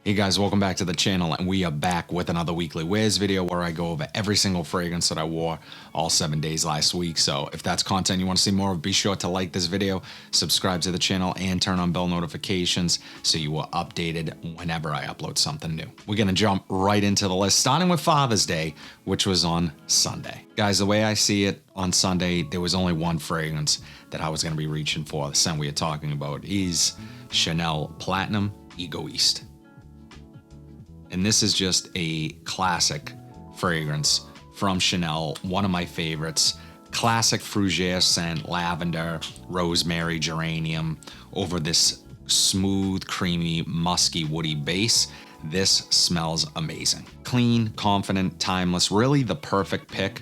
Hey guys, welcome back to the channel, and we are back with another weekly wears video where I go over every single fragrance that I wore all 7 days last week. So if that's content you want to see more of, be sure to like this video, subscribe to the channel, and turn on bell notifications so you are updated whenever I upload something new. We're gonna jump right into the list, starting with Father's Day, which was on Sunday. Guys, the way I see it, on Sunday, there was only one fragrance that I was gonna be reaching for. The scent we are talking about is Chanel Platinum Égoïste. And this is just a classic fragrance from Chanel, one of my favorites. Classic fougere scent, lavender, rosemary, geranium, over this smooth, creamy, musky, woody base. This smells amazing. Clean, confident, timeless, really the perfect pick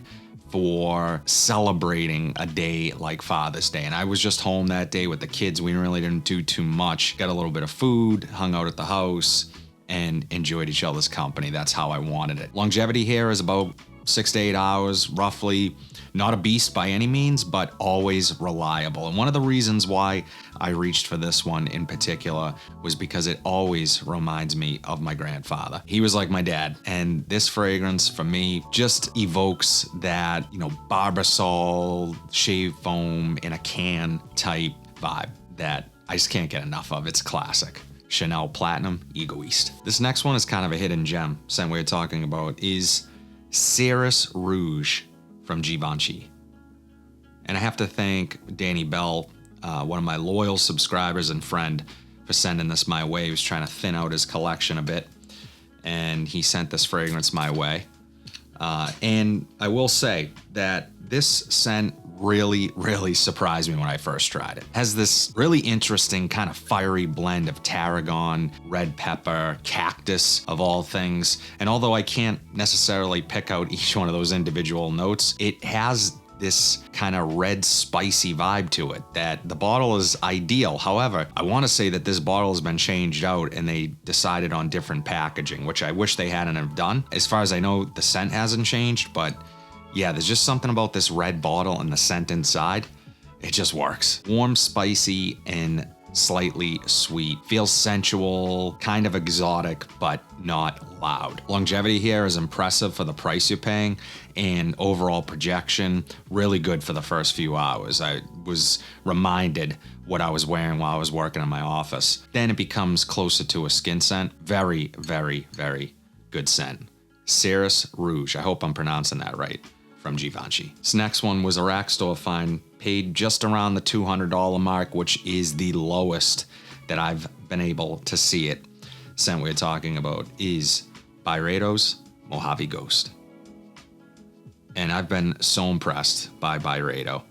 for celebrating a day like Father's Day. And I was just home that day with the kids. We really didn't do too much. Got a little bit of food, hung out at the house, and enjoyed each other's company. That's how I wanted it. Longevity here is about 6 to 8 hours, roughly. Not a beast by any means, but always reliable. And one of the reasons why I reached for this one in particular was because it always reminds me of my grandfather. He was like my dad, and this fragrance for me just evokes that, Barbasol, shave foam in a can type vibe that I just can't get enough of. It's classic. Chanel Platinum Égoïste. This next one is kind of a hidden gem. Scent we're talking about is Xeryus Rouge from Givenchy. And I have to thank Danny Bell, one of my loyal subscribers and friend, for sending this my way. He was trying to thin out his collection a bit, and he sent this fragrance my way. And I will say that this scent really surprised me when I first tried it. It has this really interesting kind of fiery blend of tarragon, red pepper, cactus of all things. And although I can't necessarily pick out each one of those individual notes, it has this kind of red spicy vibe to it that the bottle is ideal. However, I want to say that this bottle has been changed out and they decided on different packaging, which I wish they hadn't have done. As far as I know, the scent hasn't changed, but yeah, there's just something about this red bottle and the scent inside. It just works. Warm, spicy, and slightly sweet. Feels sensual, kind of exotic, but not loud. Longevity here is impressive for the price you're paying, and overall projection, really good for the first few hours. I was reminded what I was wearing while I was working in my office. Then it becomes closer to a skin scent. Very good scent. Xeryus Rouge, I hope I'm pronouncing that right, from Givenchy. This next one was a rack store find, paid just around the $200 mark, which is the lowest that I've been able to see it. Scent we're talking about is Byredo's Mojave Ghost. And I've been so impressed by Byredo.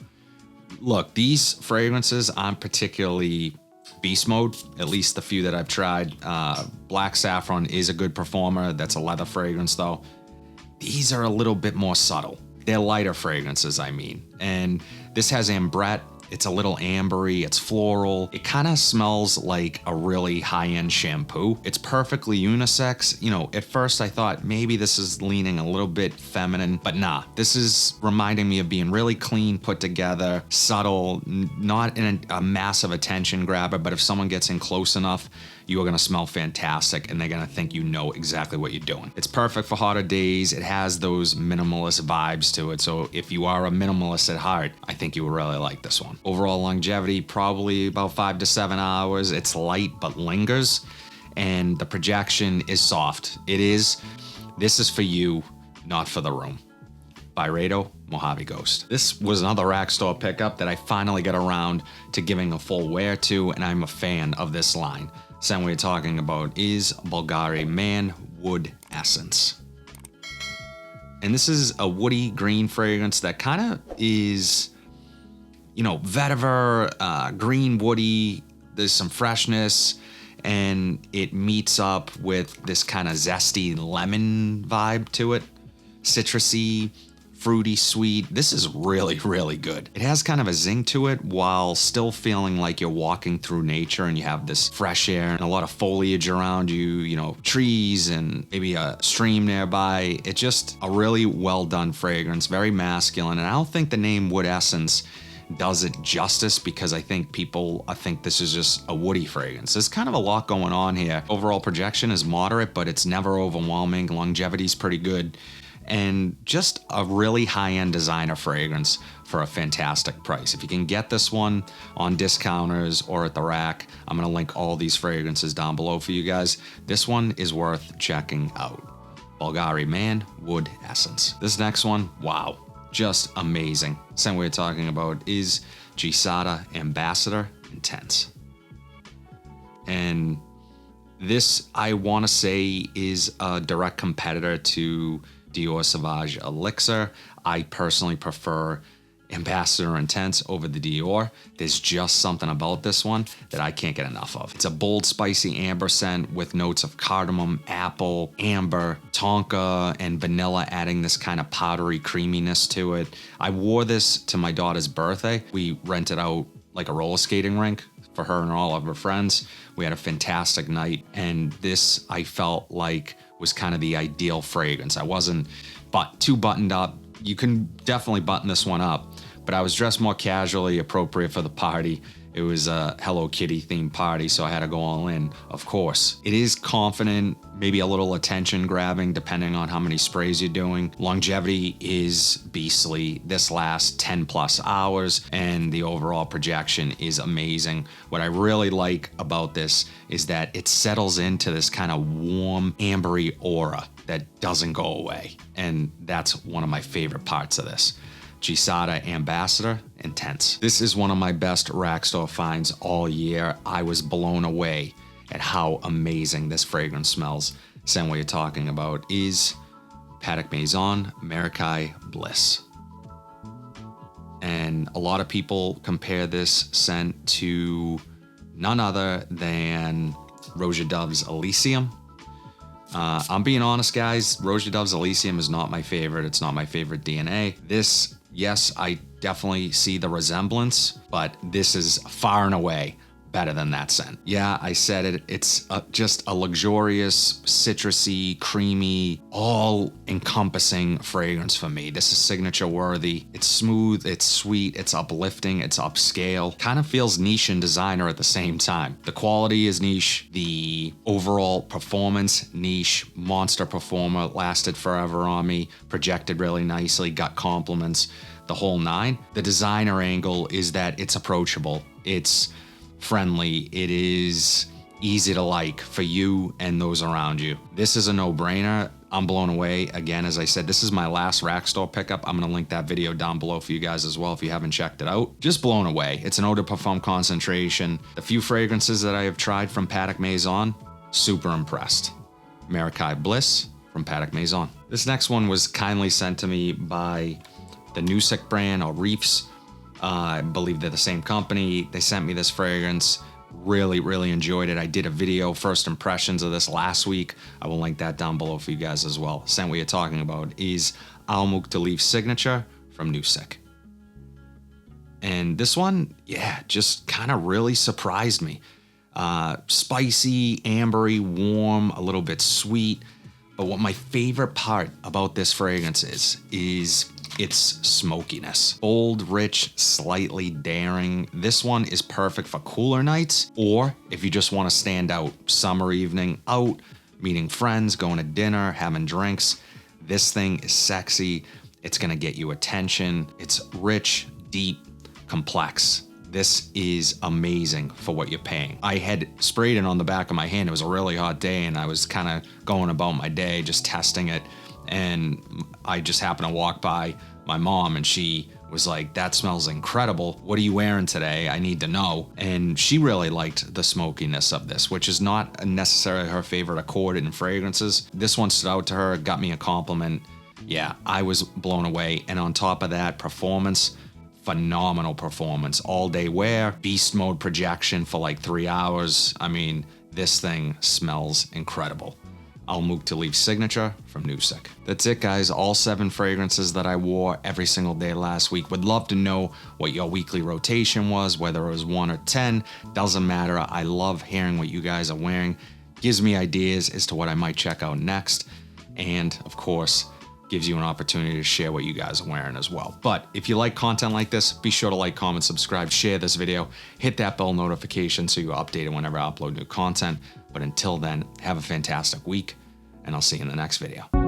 Look, these fragrances aren't particularly beast mode, at least the few that I've tried. Black Saffron is a good performer. That's a leather fragrance though. These are a little bit more subtle. They're lighter fragrances, I mean. And this has ambrette. It's a little ambery, it's floral. It kind of smells like a really high-end shampoo. It's perfectly unisex. At first I thought maybe this is leaning a little bit feminine, but nah. This is reminding me of being really clean, put together, subtle, not in a massive attention grabber, but if someone gets in close enough, you are gonna smell fantastic and they're gonna think you know exactly what you're doing. It's perfect for hotter days. It has those minimalist vibes to it. So if you are a minimalist at heart, I think you will really like this one. Overall longevity, probably about 5 to 7 hours. It's light but lingers, and the projection is soft. This is for you, not for the room. Byredo Mojave Ghost. This was another rack store pickup that I finally got around to giving a full wear to, and I'm a fan of this line. Scent we're talking about is Bvlgari Man Wood Essence. And this is a woody green fragrance that kind of is, vetiver, green woody. There's some freshness, and it meets up with this kind of zesty lemon vibe to it. Citrusy, fruity, sweet. This is really good. It has kind of a zing to it while still feeling like you're walking through nature and you have this fresh air and a lot of foliage around you, trees and maybe a stream nearby. It's just a really well done fragrance, very masculine. And I don't think the name Wood Essence does it justice because I think I think this is just a woody fragrance. There's kind of a lot going on here. Overall projection is moderate, but it's never overwhelming. Longevity is pretty good. And just a really high-end designer fragrance for a fantastic price. If you can get this one on discounters or at the rack, I'm going to link all these fragrances down below for you guys. This one is worth checking out. Bvlgari Man Wood Essence. This next one, wow, just amazing. Scent we're talking about is Gisada Ambassador Intense. And this, I want to say, is a direct competitor to Dior Sauvage Elixir. I personally prefer Ambassador Intense over the Dior. There's just something about this one that I can't get enough of. It's a bold, spicy amber scent with notes of cardamom, apple, amber, tonka, and vanilla, adding this kind of powdery creaminess to it. I wore this to my daughter's birthday. We rented out like a roller skating rink for her and all of her friends. We had a fantastic night, and this, I felt like, was kind of the ideal fragrance. I wasn't too buttoned up. You can definitely button this one up, but I was dressed more casually, appropriate for the party. It was a Hello Kitty themed party, so I had to go all in, of course. It is confident, maybe a little attention grabbing depending on how many sprays you're doing. Longevity is beastly. This lasts 10 plus hours, and the overall projection is amazing. What I really like about this is that it settles into this kind of warm, ambery aura that doesn't go away. And that's one of my favorite parts of this. Gisada Ambassador Intense. This is one of my best rack store finds all year. I was blown away at how amazing this fragrance smells. Scent what you're talking about is Patek Maison Merakai Bliss. And a lot of people compare this scent to none other than Roja Dove's Elysium. I'm being honest, guys, Roja Dove's Elysium is not my favorite. It's not my favorite DNA. This, yes, I definitely see the resemblance, but this is far and away better than that scent. Yeah, I said it. It's just a luxurious, citrusy, creamy, all-encompassing fragrance for me. This is signature worthy. It's smooth, it's sweet, it's uplifting, it's upscale. Kind of feels niche and designer at the same time. The quality is niche. The overall performance, niche, monster performer, lasted forever on me, projected really nicely, got compliments, the whole nine. The designer angle is that it's approachable. It's friendly, it is easy to like for you and those around you. This is a no-brainer. I'm blown away. Again, as I said, this is my last rack store pickup. I'm gonna link that video down below for you guys as well if you haven't checked it out. Just blown away. It's an eau de parfum concentration. The few fragrances that I have tried from Patek Maison, super impressed. Merakai Bliss from Patek Maison. This next one was kindly sent to me by the Nusuk brand, or Reefs. I believe they're the same company. They sent me this fragrance. Really, really enjoyed it. I did a video, first impressions of this last week. I will link that down below for you guys as well. Scent we are talking about is Al Mukhtalif Signature from Nusuk. And this one, yeah, just kind of really surprised me. Spicy, ambery, warm, a little bit sweet. But what my favorite part about this fragrance is its smokiness. Bold, rich, slightly daring. This one is perfect for cooler nights, or if you just want to stand out, summer evening out, meeting friends, going to dinner, having drinks. This thing is sexy. It's gonna get you attention. It's rich, deep, complex. This is amazing for what you're paying. I had sprayed it on the back of my hand. It was a really hot day and I was kind of going about my day, just testing it. And I just happened to walk by my mom and she was like, that smells incredible. What are you wearing today? I need to know. And she really liked the smokiness of this, which is not necessarily her favorite accord in fragrances. This one stood out to her, got me a compliment. Yeah, I was blown away. And on top of that, performance, phenomenal performance. All day wear, beast mode projection for like 3 hours. I mean, this thing smells incredible. Al Mukhtalif Signature from Nusuk. That's it, guys. All 7 fragrances that I wore every single day last week. Would love to know what your weekly rotation was, whether it was 1 or 10. Doesn't matter. I love hearing what you guys are wearing. Gives me ideas as to what I might check out next. And, of course, gives you an opportunity to share what you guys are wearing as well. But if you like content like this, be sure to like, comment, subscribe, share this video, hit that bell notification so you're updated whenever I upload new content. But until then, have a fantastic week, and I'll see you in the next video.